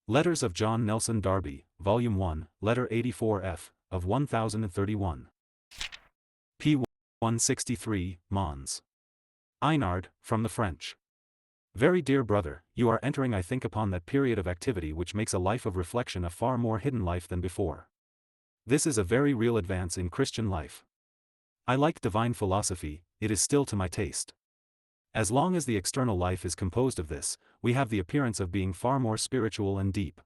Letters of John Nelson Darby, Volume 1, Letter 84F, of 1031. p. 163, Mons. Einard, from the French. Very dear brother, you are entering I think upon that period of activity which makes a life of reflection a far more hidden life than before. This is a very real advance in Christian life. I like divine philosophy, it is still to my taste. As long as the external life is composed of this, we have the appearance of being far more spiritual and deep.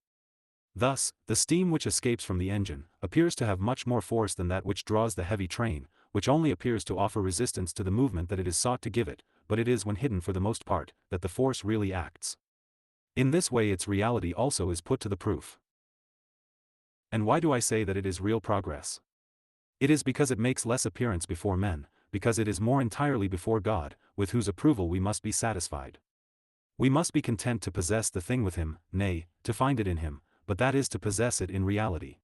Thus, the steam which escapes from the engine appears to have much more force than that which draws the heavy train, which only appears to offer resistance to the movement that it is sought to give it, but it is when hidden for the most part, that the force really acts. In this way its reality also is put to the proof. And why do I say that it is real progress? It is because it makes less appearance before men, because it is more entirely before God, with whose approval we must be satisfied. We must be content to possess the thing with him, nay, to find it in him, but that is to possess it in reality.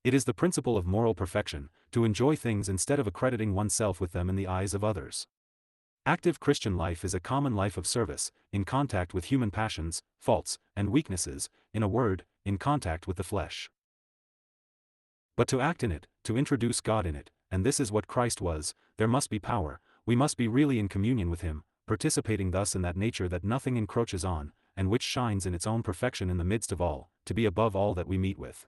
It is the principle of moral perfection, to enjoy things instead of accrediting oneself with them in the eyes of others. Active Christian life is a common life of service, in contact with human passions, faults, and weaknesses, in a word, in contact with the flesh. But to act in it, to introduce God in it, and this is what Christ was, there must be power, we must be really in communion with him, participating thus in that nature that nothing encroaches on, and which shines in its own perfection in the midst of all, to be above all that we meet with.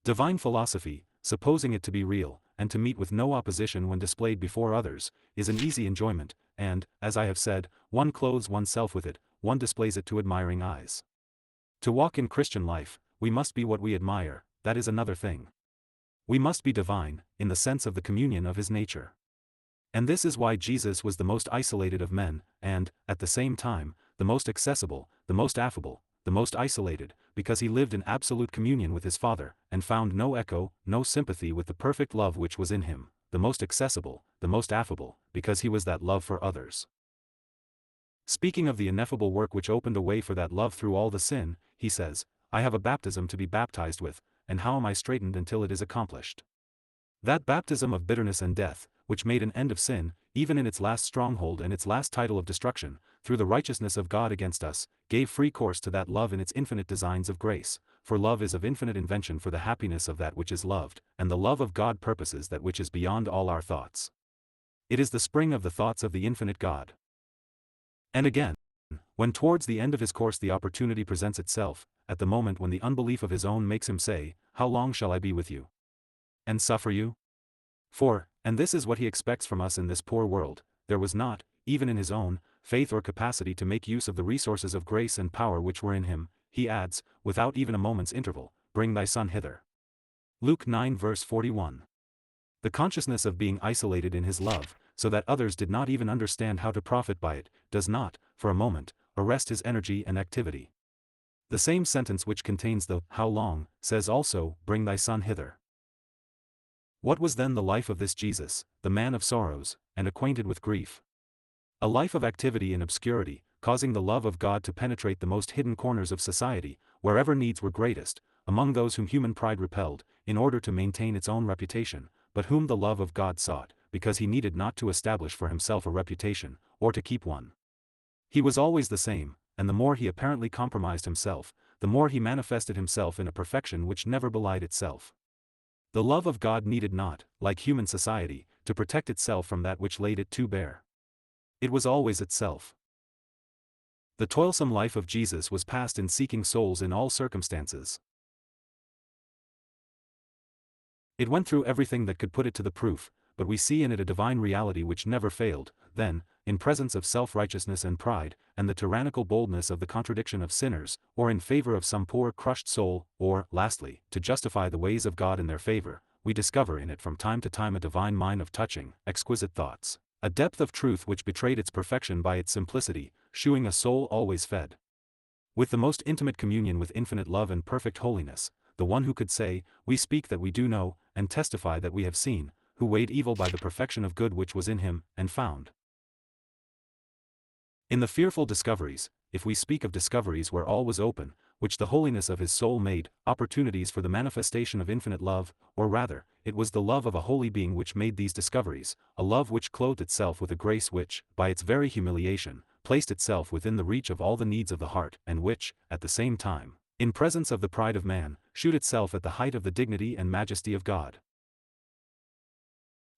Divine philosophy, supposing it to be real, and to meet with no opposition when displayed before others, is an easy enjoyment, and, as I have said, one clothes oneself with it, one displays it to admiring eyes. To walk in Christian life, we must be what we admire, that is another thing. We must be divine, in the sense of the communion of his nature. And this is why Jesus was the most isolated of men, and, at the same time, the most accessible, the most affable, the most isolated, because he lived in absolute communion with his Father, and found no echo, no sympathy with the perfect love which was in him, the most accessible, the most affable, because he was that love for others. Speaking of the ineffable work which opened a way for that love through all the sin, he says, I have a baptism to be baptized with, and how am I straitened until it is accomplished? That baptism of bitterness and death, which made an end of sin, even in its last stronghold and its last title of destruction, through the righteousness of God against us, gave free course to that love in its infinite designs of grace, for love is of infinite invention for the happiness of that which is loved, and the love of God purposes that which is beyond all our thoughts. It is the spring of the thoughts of the infinite God. And again, when towards the end of his course the opportunity presents itself, at the moment when the unbelief of his own makes him say, How long shall I be with you? And suffer you? For, and this is what he expects from us in this poor world, there was not, even in his own, faith or capacity to make use of the resources of grace and power which were in him, he adds, without even a moment's interval, Bring thy son hither. Luke 9 verse 41. The consciousness of being isolated in his love, so that others did not even understand how to profit by it, does not, for a moment, arrest his energy and activity. The same sentence which contains the how long, says also, Bring thy son hither. What was then the life of this Jesus, the man of sorrows, and acquainted with grief? A life of activity in obscurity, causing the love of God to penetrate the most hidden corners of society, wherever needs were greatest, among those whom human pride repelled, in order to maintain its own reputation, but whom the love of God sought, because he needed not to establish for himself a reputation, or to keep one. He was always the same, and the more he apparently compromised himself, the more he manifested himself in a perfection which never belied itself. The love of God needed not, like human society, to protect itself from that which laid it too bare. It was always itself. The toilsome life of Jesus was passed in seeking souls in all circumstances. It went through everything that could put it to the proof, but we see in it a divine reality which never failed, then, in presence of self-righteousness and pride, and the tyrannical boldness of the contradiction of sinners, or in favor of some poor crushed soul, or, lastly, to justify the ways of God in their favor, we discover in it from time to time a divine mine of touching, exquisite thoughts, a depth of truth which betrayed its perfection by its simplicity, shewing a soul always fed with the most intimate communion with infinite love and perfect holiness, the one who could say, We speak that we do know, and testify that we have seen, who weighed evil by the perfection of good which was in him, and found. In the fearful discoveries, if we speak of discoveries where all was open, which the holiness of his soul made, opportunities for the manifestation of infinite love, or rather, it was the love of a holy being which made these discoveries, a love which clothed itself with a grace which, by its very humiliation, placed itself within the reach of all the needs of the heart, and which, at the same time, in presence of the pride of man, shewed itself at the height of the dignity and majesty of God.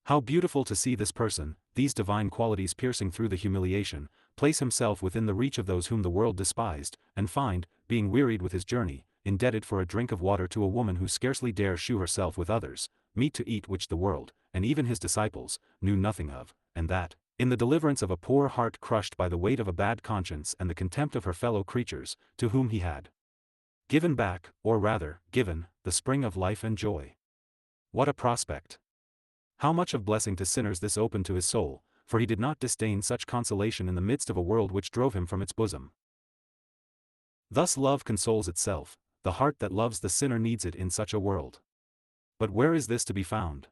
How beautiful to see this person, these divine qualities piercing through the humiliation, place himself within the reach of those whom the world despised, and find, being wearied with his journey, indebted for a drink of water to a woman who scarcely dare shew herself with others, meat to eat which the world, and even his disciples, knew nothing of, and that, in the deliverance of a poor heart crushed by the weight of a bad conscience and the contempt of her fellow creatures, to whom he had given back, or rather, given, the spring of life and joy. What a prospect! How much of blessing to sinners this opened to his soul, for he did not disdain such consolation in the midst of a world which drove him from its bosom. Thus love consoles itself, the heart that loves the sinner needs it in such a world. But where is this to be found?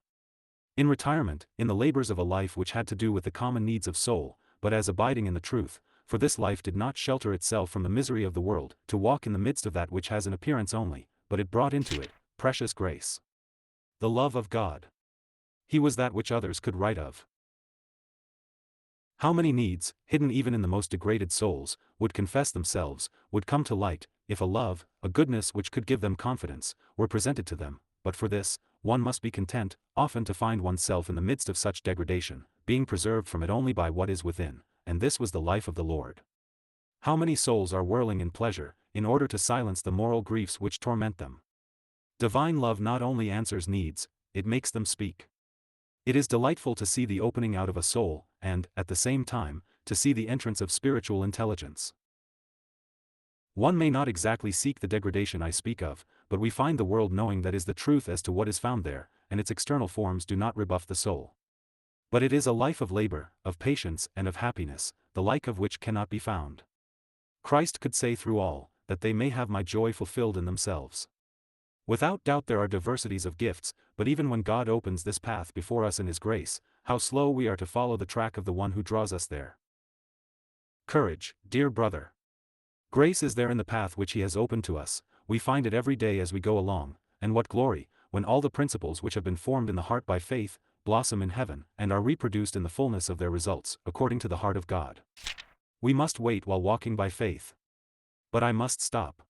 In retirement, in the labors of a life which had to do with the common needs of soul, but as abiding in the truth, for this life did not shelter itself from the misery of the world, to walk in the midst of that which has an appearance only, but it brought into it, precious grace. The love of God. He was that which others could write of. How many needs, hidden even in the most degraded souls, would confess themselves, would come to light, if a love, a goodness which could give them confidence, were presented to them, but for this, one must be content, often to find oneself in the midst of such degradation, being preserved from it only by what is within, and this was the life of the Lord. How many souls are whirling in pleasure, in order to silence the moral griefs which torment them. Divine love not only answers needs, it makes them speak. It is delightful to see the opening out of a soul, and, at the same time, to see the entrance of spiritual intelligence. One may not exactly seek the degradation I speak of, but we find the world knowing that is the truth as to what is found there, and its external forms do not rebuff the soul. But it is a life of labor, of patience and of happiness, the like of which cannot be found. Christ could say through all, that they may have my joy fulfilled in themselves. Without doubt there are diversities of gifts, but even when God opens this path before us in His grace, how slow we are to follow the track of the one who draws us there. Courage, dear brother. Grace is there in the path which He has opened to us, we find it every day as we go along, and what glory, when all the principles which have been formed in the heart by faith, blossom in heaven, and are reproduced in the fullness of their results, according to the heart of God. We must wait while walking by faith. But I must stop.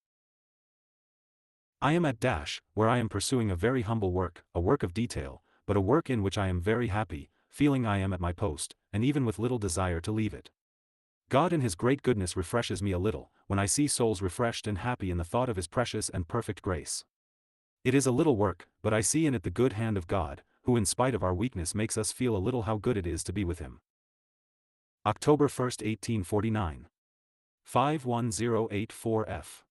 I am at Dash, where I am pursuing a very humble work, a work of detail, but a work in which I am very happy, feeling I am at my post, and even with little desire to leave it. God in His great goodness refreshes me a little, when I see souls refreshed and happy in the thought of His precious and perfect grace. It is a little work, but I see in it the good hand of God, who in spite of our weakness makes us feel a little how good it is to be with Him. October 1, 1849. 51084 F.